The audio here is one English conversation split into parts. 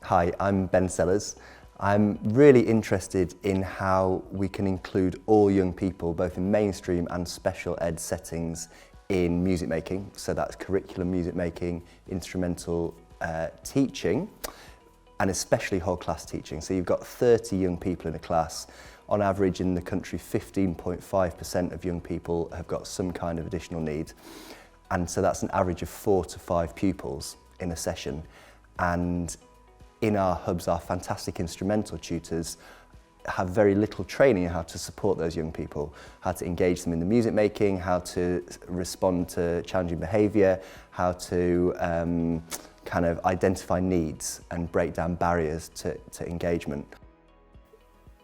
Hi, I'm Ben Sellers. I'm really interested in how we can include all young people, both in mainstream and special ed settings, in music making. So that's curriculum music making, instrumental teaching, and especially whole class teaching. So you've got 30 young people in a class. On average in the country, 15.5% of young people have got some kind of additional need. And so that's an average of 4 to 5 pupils in a session. And in our hubs, our fantastic instrumental tutors have very little training in how to support those young people, how to engage them in the music making, how to respond to challenging behaviour, how to kind of identify needs and break down barriers to engagement.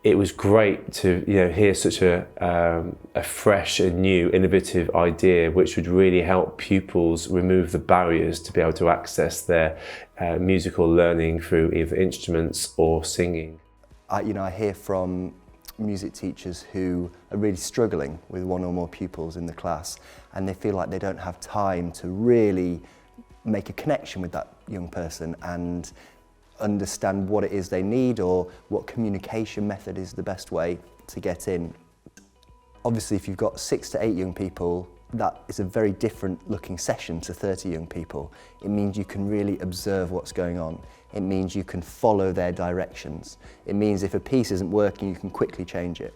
It was great to hear such a fresh and new, innovative idea which would really help pupils remove the barriers to be able to access their musical learning through either instruments or singing. I hear from music teachers who are really struggling with one or more pupils in the class, and they feel like they don't have time to really make a connection with that young person and understand what it is they need or what communication method is the best way to get in. Obviously, if you've got 6 to 8 young people, that is a very different looking session to 30 young people. It means you can really observe what's going on. It means you can follow their directions. It means if a piece isn't working, you can quickly change it.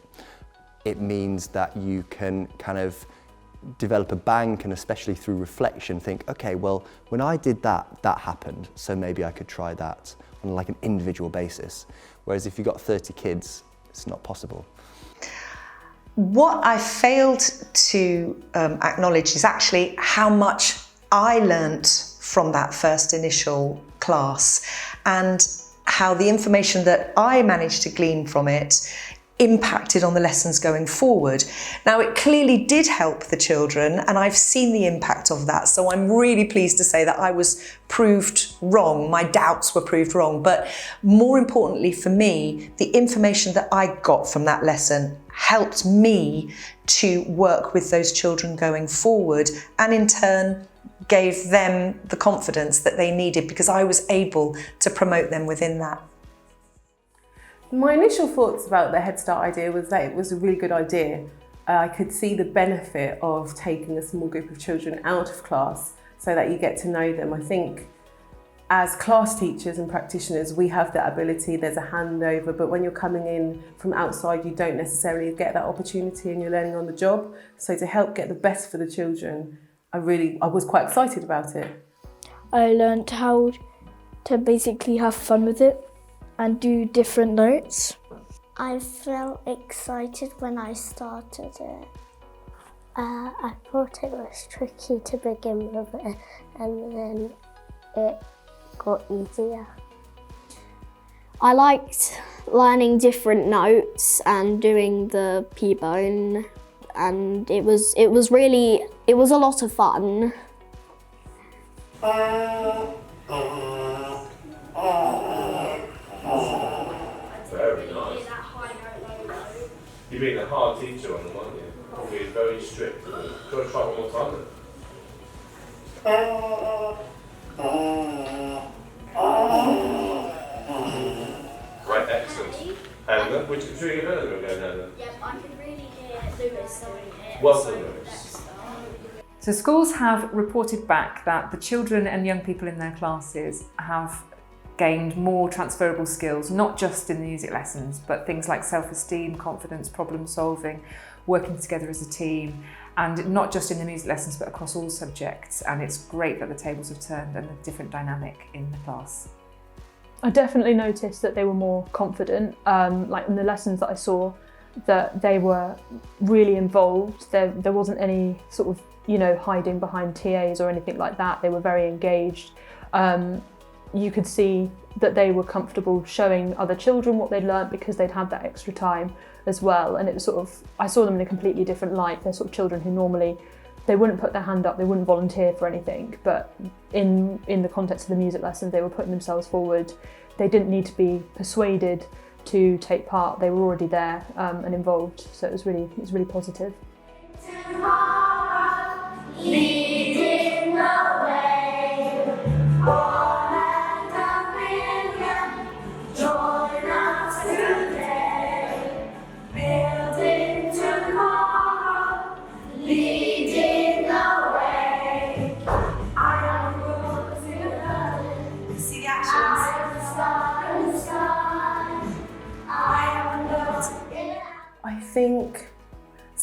It means that you can kind of develop a bank, and especially through reflection think, okay, well, when I did that, that happened, so maybe I could try that on like an individual basis. Whereas if you've got 30 kids, it's not possible. What I failed to acknowledge is actually how much I learnt from that first initial class, and how the information that I managed to glean from it impacted on the lessons going forward. Now, it clearly did help the children, and I've seen the impact of that. So I'm really pleased to say that I was proved wrong. My doubts were proved wrong. But more importantly for me, the information that I got from that lesson helped me to work with those children going forward, and in turn gave them the confidence that they needed, because I was able to promote them within that. My initial thoughts about the Head Start idea was that it was a really good idea. I could see the benefit of taking a small group of children out of class so that you get to know them. I think as class teachers and practitioners, we have that ability, there's a handover, but when you're coming in from outside, you don't necessarily get that opportunity and you're learning on the job. So to help get the best for the children, I was quite excited about it. I learned how to basically have fun with it and do different notes. I felt excited when I started it. I thought it was tricky to begin with, and then it got easier. I liked learning different notes and doing the P-bone, and it was a lot of fun. Very nice. You've been a hard teacher on them, aren't you? Probably very strict. Do you want to try one more time? Right, excellent. Helena, would you hear Helena again, Helena? Yep, I could really hear Lewis doing it. Well done, Lewis. So schools have reported back that the children and young people in their classes have gained more transferable skills, not just in the music lessons, but things like self-esteem, confidence, problem solving, working together as a team, and not just in the music lessons, but across all subjects. And it's great that the tables have turned and a different dynamic in the class. I definitely noticed that they were more confident, like in the lessons that I saw, that they were really involved. There wasn't any sort of, hiding behind TAs or anything like that. They were very engaged. You could see that they were comfortable showing other children what they'd learnt because they'd had that extra time as well. And it was I saw them in a completely different light. They're sort of children who normally, they wouldn't put their hand up, they wouldn't volunteer for anything. But in the context of the music lessons, they were putting themselves forward. They didn't need to be persuaded to take part. They were already there and involved. So it was really positive. Leading the way, all and a million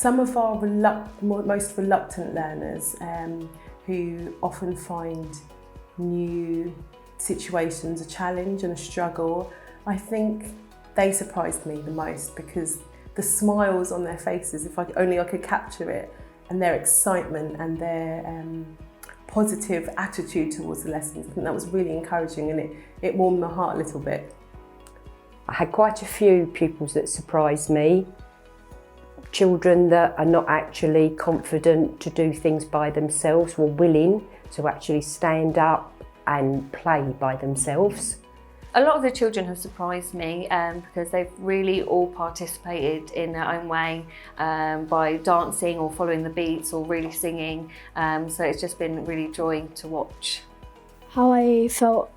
some of our most reluctant learners who often find new situations a challenge and a struggle, I think they surprised me the most, because the smiles on their faces, if only I could capture it, and their excitement and their positive attitude towards the lessons. I think that was really encouraging, and it warmed my heart a little bit. I had quite a few pupils that surprised me. Children that are not actually confident to do things by themselves were willing to actually stand up and play by themselves. A lot of the children have surprised me because they've really all participated in their own way by dancing or following the beats or really singing. So it's just been really joy to watch. How I felt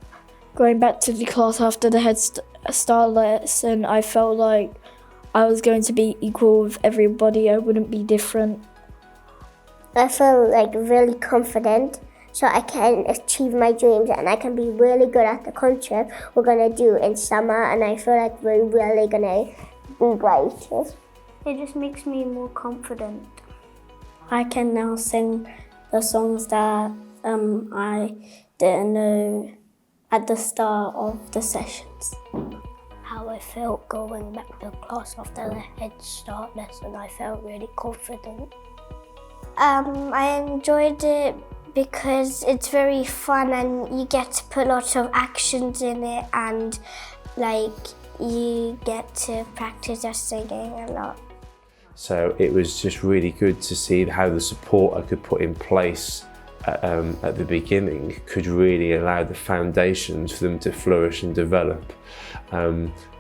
going back to the class after the Head Start lesson, I felt like I was going to be equal with everybody. I wouldn't be different. I feel like really confident, so I can achieve my dreams and I can be really good at the concert we're going to do in summer, and I feel like we're really going to be great. It just makes me more confident. I can now sing the songs that I didn't know at the start of the sessions. How I felt going back to class after the Head Start lesson, I felt really confident. I enjoyed it because it's very fun and you get to put lots of actions in it, and like you get to practice your singing a lot. So it was just really good to see how the support I could put in place at the beginning could really allow the foundations for them to flourish and develop,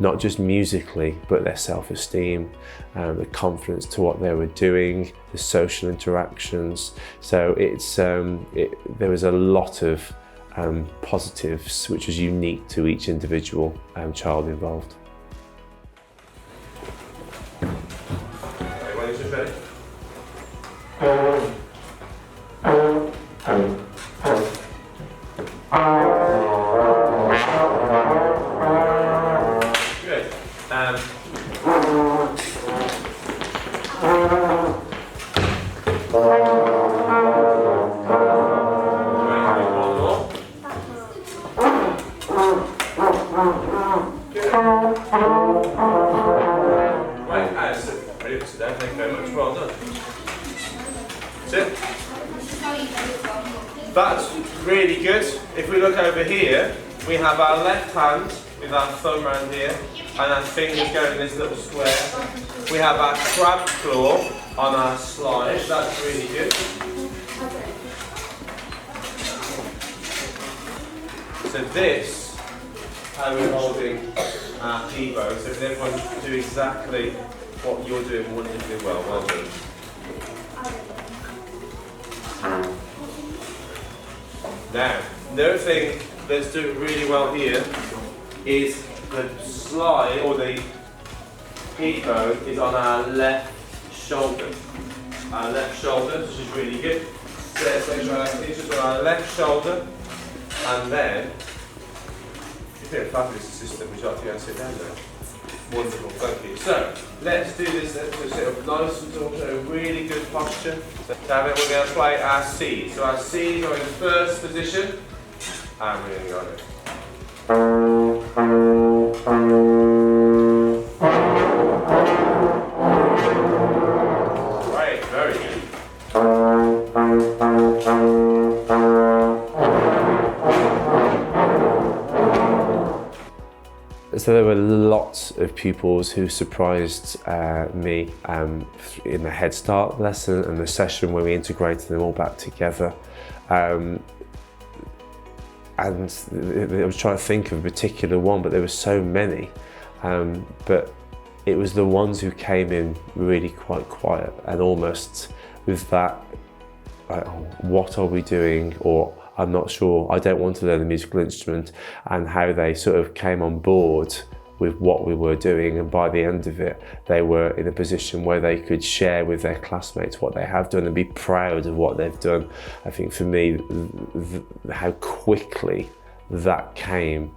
not just musically, but their self-esteem, the confidence to what they were doing, the social interactions. So there was a lot of positives, which was unique to each individual child involved. That's really good. If we look over here, we have our left hand with our thumb around here and our fingers going in this little square. We have our crab claw on our slide. That's really good. So this, how we're holding our T-bow. So if everyone do exactly what you're doing wonderfully well. Well done. Now, the other thing that's doing really well here is the slide, or the T-bow is on our left shoulder. Our left shoulder, which is really good. So let's make sure our inches on our left shoulder, and then you've been a fabulous assistant. Would you like to go and sit down there? Wonderful, thank you. So let's do this. Let's sit up nice and tall, so a really good posture. So we're going to play our C's. So our C's are in first position, and we're going to go it. Great, very good. So there were lots of pupils who surprised me in the Head Start lesson and the session where we integrated them all back together. And I was trying to think of a particular one, but there were so many. But it was the ones who came in really quite quiet and almost with that, what are we doing? Or I'm not sure, I don't want to learn a musical instrument, and how they sort of came on board with what we were doing, and by the end of it they were in a position where they could share with their classmates what they have done and be proud of what they've done. I think for me, how quickly that came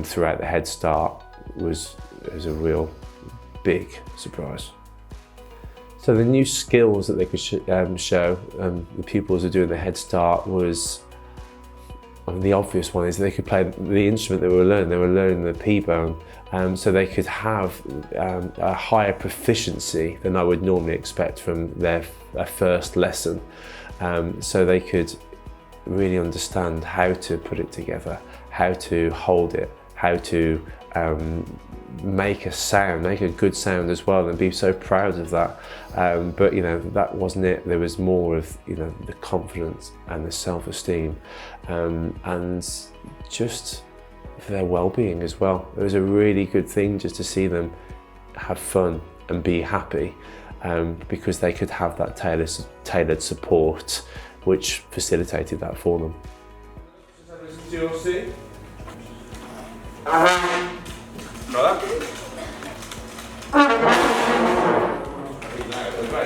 throughout the Head Start was a real big surprise. So the new skills that they could show the pupils who are doing the Head Start was, the obvious one is they could play the instrument they were learning. They were learning the P-bone, so they could have a higher proficiency than I would normally expect from their first lesson. So they could really understand how to put it together, how to hold it, how to make a sound, make a good sound as well, and be so proud of that. But you know, that wasn't it. There was more of, you know, the confidence and the self-esteem, and just for their well-being as well. It was a really good thing just to see them have fun and be happy, because they could have that tailored support which facilitated that for them.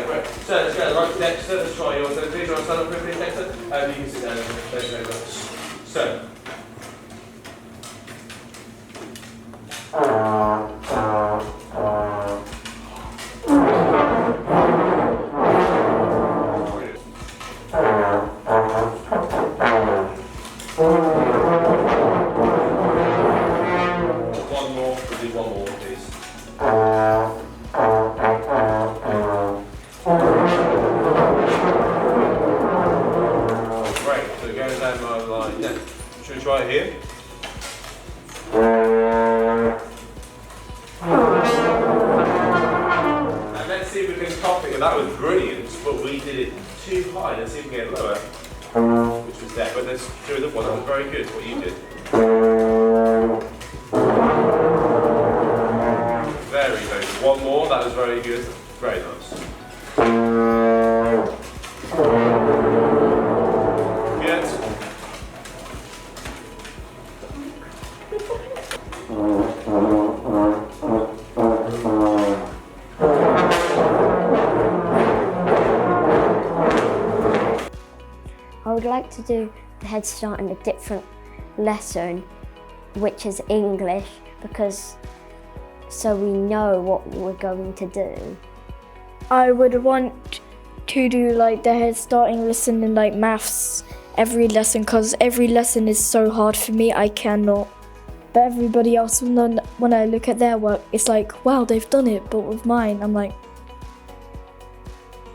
Great. So let's go right to Dexter, let's try yours. So please stand up quickly, Dexter. You can sit down. Thank you very much. So. One more, we'll do one more, please. Great, so going down my line. Yeah. Should we try it here? And let's see if we can copy it. That was brilliant, but we did it too high. Let's see if we can get it lower. Which was there, but let's do another one. That was very good, what you did. Very, very good. One more, that was very good. Very nice. Good. I would like to do the Head Start in a different lesson, which is English, because so we know what we're going to do. I would want to do like the Head Starting lesson in like maths every lesson, because every lesson is so hard for me, I cannot. But everybody else, when I look at their work, it's like, wow, they've done it. But with mine, I'm like,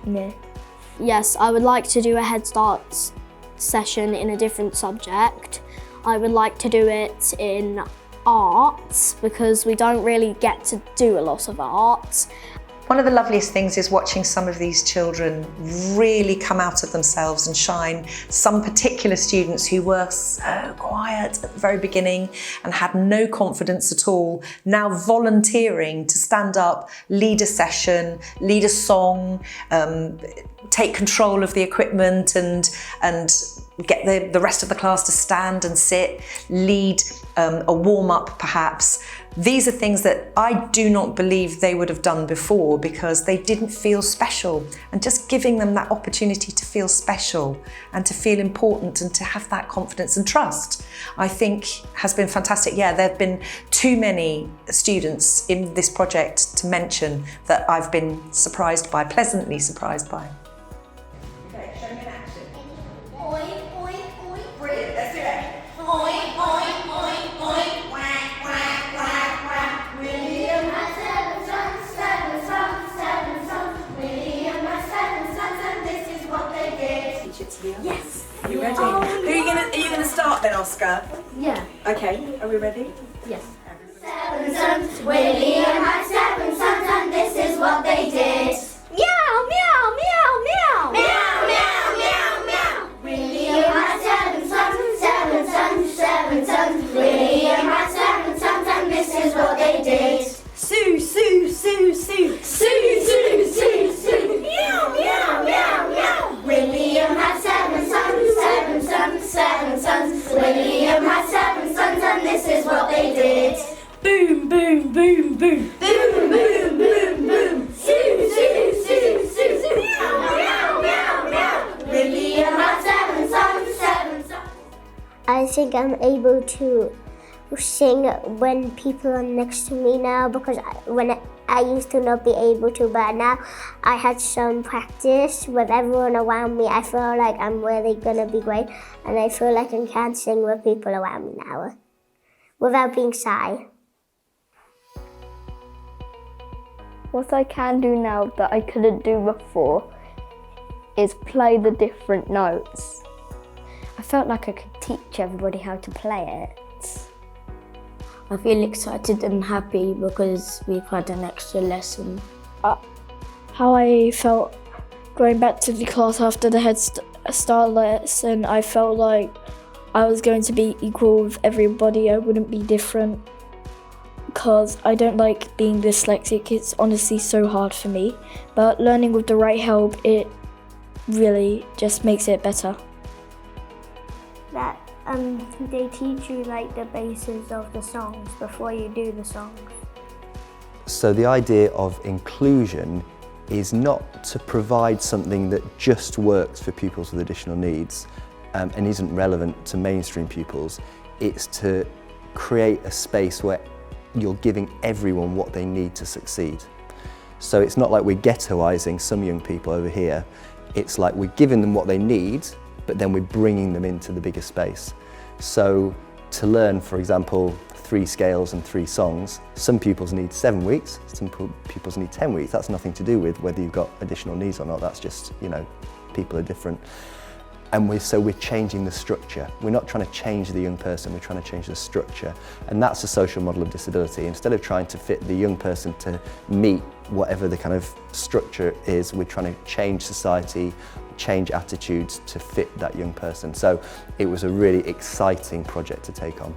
nah. Yes, I would like to do a Head Start session in a different subject. I would like to do it in arts, because we don't really get to do a lot of arts. One of the loveliest things is watching some of these children really come out of themselves and shine. Some particular students who were so quiet at the very beginning and had no confidence at all, now volunteering to stand up, lead a session, lead a song, take control of the equipment and get the rest of the class to stand and sit, lead a warm-up perhaps. These are things that I do not believe they would have done before, because they didn't feel special, and just giving them that opportunity to feel special and to feel important and to have that confidence and trust, I think has been fantastic. Yeah, there have been too many students in this project to mention that I've been surprised by, pleasantly surprised by. Okay, show me an action. Oink, oink, oink. Brilliant, let's do it. Oink, oink, oink, oink. Quack, quack, quack, quack. William had 7 sons, 7 sons, 7 sons. William had 7 sons, and this is what they did. Teach it to you. Yes. Are you ready? Who are you gonna start then, Oscar? Yeah. Okay, are we ready? Yes. 7 sons, William had 7 sons, and this is what they did. Meow, meow, meow, meow. Meow, meow, meow, meow. William had 7 sons, 7 sons, 7 sons. William had 7 sons, and this is what they did. Sue, Sue, Sue, Sue. Sue, Sue, Sue, Sue. Meow, meow, meow, meow. William had 7 sons, 7 sons, 7 sons. William had 7 sons, and this is what they did. Boom, boom, boom, boom. Boom, boom, boom, boom. Sue, Sue, Sue, Sue. Meow, meow, meow, meow. William had 7 sons, 7 sons. I think I'm able to sing when people are next to me now, because when I used to not be able to, but now I had some practice with everyone around me. I feel like I'm really gonna be great, and I feel like I can sing with people around me now without being shy. What I can do now that I couldn't do before is play the different notes. I felt like I could teach everybody how to play it. I feel excited and happy because we've had an extra lesson. How I felt going back to the class after the Head Start lesson, I felt like I was going to be equal with everybody. I wouldn't be different because I don't like being dyslexic. It's honestly so hard for me. But learning with the right help, it really just makes it better. That they teach you like the basis of the songs before you do the songs. So the idea of inclusion is not to provide something that just works for pupils with additional needs and isn't relevant to mainstream pupils. It's to create a space where you're giving everyone what they need to succeed. So it's not like we're ghettoising some young people over here. It's like we're giving them what they need, but then we're bringing them into the bigger space. So to learn, for example, 3 scales and 3 songs, some pupils need 7 weeks, some pupils need 10 weeks. That's nothing to do with whether you've got additional needs or not. That's just, you know, people are different. And so we're changing the structure. We're not trying to change the young person, we're trying to change the structure. And that's a social model of disability. Instead of trying to fit the young person to meet whatever the kind of structure is, we're trying to change society, change attitudes to fit that young person. So it was a really exciting project to take on.